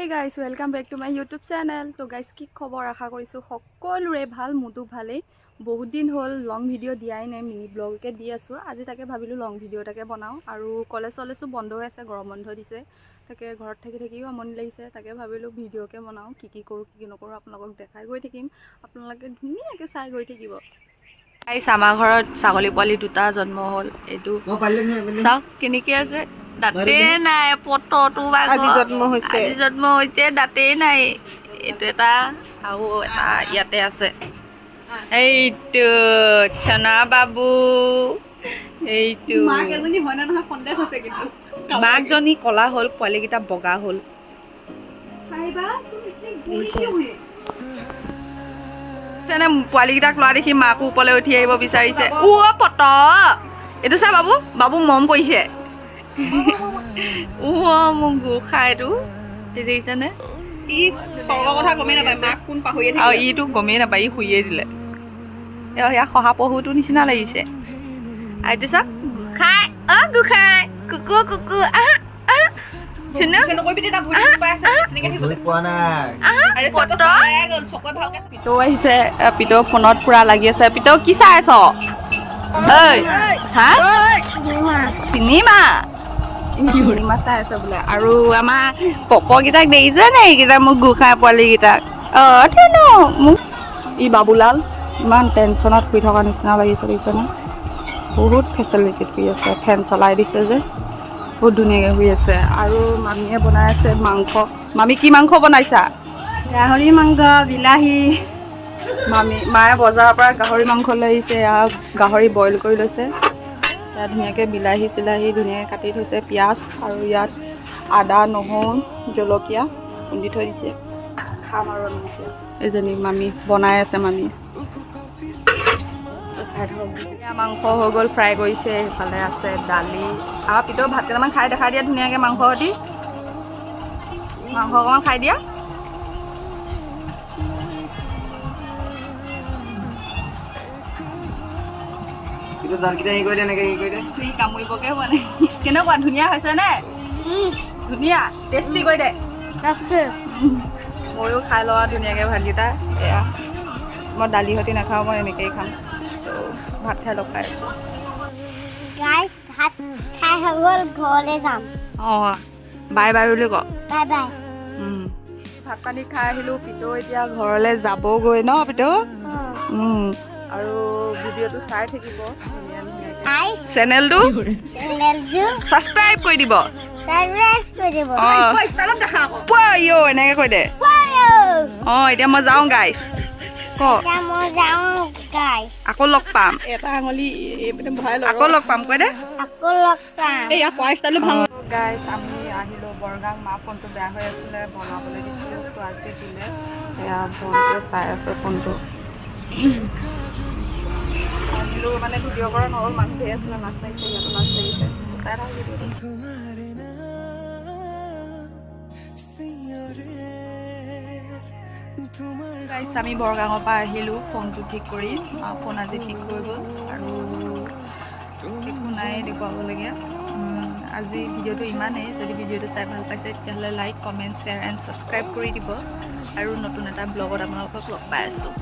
Hey guys, welcome back to my YouTube channel. So guys, কি খবৰ আশা কৰিছো সকলোৰে ভাল মুদু ভালেই বহুত দিন হ'ল লং ভিডিও দিয়াই নাই মিনি ব্লগকে দি আছো আজি তাকে ভাবিলো লং ভিডিওটাকে বনাও আৰু কলেজ চলেজো বন্ধ হৈ আছে গৰম বন্ধ দিছে তাকে ঘৰত থাকিও আমনি লাগিছে তাকে ভাবিলো ভিডিওকে বনাও কি কৰো কি নকৰো আপোনালোকক দেখাই গৈ থাকিম আপোনালোকে ধুনীয়াকৈ চাই গৈ থাকিব গাইস আমাৰ ঘৰত ছাগলী পোৱালি দুটা জন্ম হ'ল এইটো চাওক কেনেকৈ আছে দাঁতে নাই পটটো আজি জন্ম হৈছে দাঁতে নাই এইটো এটা আৰু এটা ইয়াতে আছে এইটো চনা বাবু এইটো মাকজনী হয় না নহয় সন্দেহ হৈছে কিন্তু মাকজনী কলা হ'ল পোৱালিকেইটা বগা হ'ল যেনে পোৱালিকেইটাক লোৱা দেখি মাকো ওপৰলৈ উঠি আহিব বিচাৰিছে পট এইটো চা বাবু বাবু মৰম কৰিছে মোক গোসাঁইটো দেখিছেনে আৰু ইটো গমেই নাপায় ই শুইয়ে দিলে সেয়া শহাপহুটো নিচিনা লাগিছে আৰু এইটো চাওক গোসাঁই গোসাঁই কুকু কুকু পিতৌ আহিছে পিতৌ ফোনত পুৰা লাগি আছে পিতৌ কি চাই আছ চিনেমা চাই আছে বোলে আৰু আমাৰ পপকেইটাক দেখিছে নে এইকেইটা মোক গোসাঁই পোৱালিকেইটাক মোক ই বাবুলাল ইমান টেনশ্যনত শুই থকা নিচিনা লাগিছে দেখিছেনে বহুত ফেচিলিটি শুই আছে ফেন চলাই দিছে যে বহুত ধুনীয়াকৈ শুই আছে আৰু মামীয়ে বনাই আছে মাংস মামী কি মাংস বনাইছা গাহৰি মাংস বিলাহী মায়ে বজাৰৰ পৰা গাহৰি মাংস লৈ আহিছে গাহৰি বইল কৰি লৈছে ইয়াত ধুনীয়াকৈ বিলাহী চিলাহী ধুনীয়াকৈ কাটি থৈছে পিঁয়াজ আৰু ইয়াত আদা নহৰু জলকীয়া খুন্দি থৈ দিছে খাম আৰু এজনী মামী বনাই আছে মামীয়ে মাংস হৈ গ'ল ফ্ৰাই কৰিছে সেইফালে আছে দালি আৰু পিতৌ ভাত কেইটামান খাই দেখাই দিয়া ধুনীয়াকৈ মাংস সৈতে মাংস অকণমান খাই দিয়া কামুৰিবকে হোৱা নাই কেনেকুৱা ধুনীয়া হৈছে নে ধুনীয়া টেষ্টি কৰি দে ময়ো খাই লওঁ ধুনীয়াকৈ ভাতকেইটা এয়া মই দালি সৈতে নাখাওঁ মই এনেকৈয়ে খাম ভাত খাই লগ খাই অঁ বাই বাই বুলি ক ভাত পানী খাই আহিলোঁ পিতৌ এতিয়া ঘৰলৈ যাবগৈ ন পিতৌ আৰু ভিডিঅ'টো চাই থাকিব চেনেলটো ছাবস্ক্ৰাইব কৰি দিব এনেকৈ কৈ দে অঁ এতিয়া মই যাওঁ গাইছ আকৌ লগ পাম এটা আঙুলি আকৌ লগ পাম কৈ দে গাইছ আমি আহিলোঁ বৰগাং মা ফোনটো বেয়া হৈ আছিলে বনাবলৈ দিছিলোঁ তো আজি দিলে এয়া ফোনটোৱে চাই আছে ফোনটো আহিলোঁ মানে ভিডিঅ' কৰা নহ'ল মানুহ ধেৰ আছিলে মাছ লাগিছে সিহঁতৰ মাছ লাগিছে চাই গাইছ আমি বৰগাঙৰ পৰা আহিলোঁ ফোনটো ঠিক কৰি ফোন আজি ঠিক হৈ গ'ল আৰু একো নাই দেখুৱাবলগীয়া আজি ভিডিঅ'টো ইমানেই যদি ভিডিঅ'টো চাই ভাল পাইছে তেতিয়াহ'লে like comment share and subscribe কৰি দিব আৰু নতুন এটা ব্লগত আপোনালোকক লগ পাই আছোঁ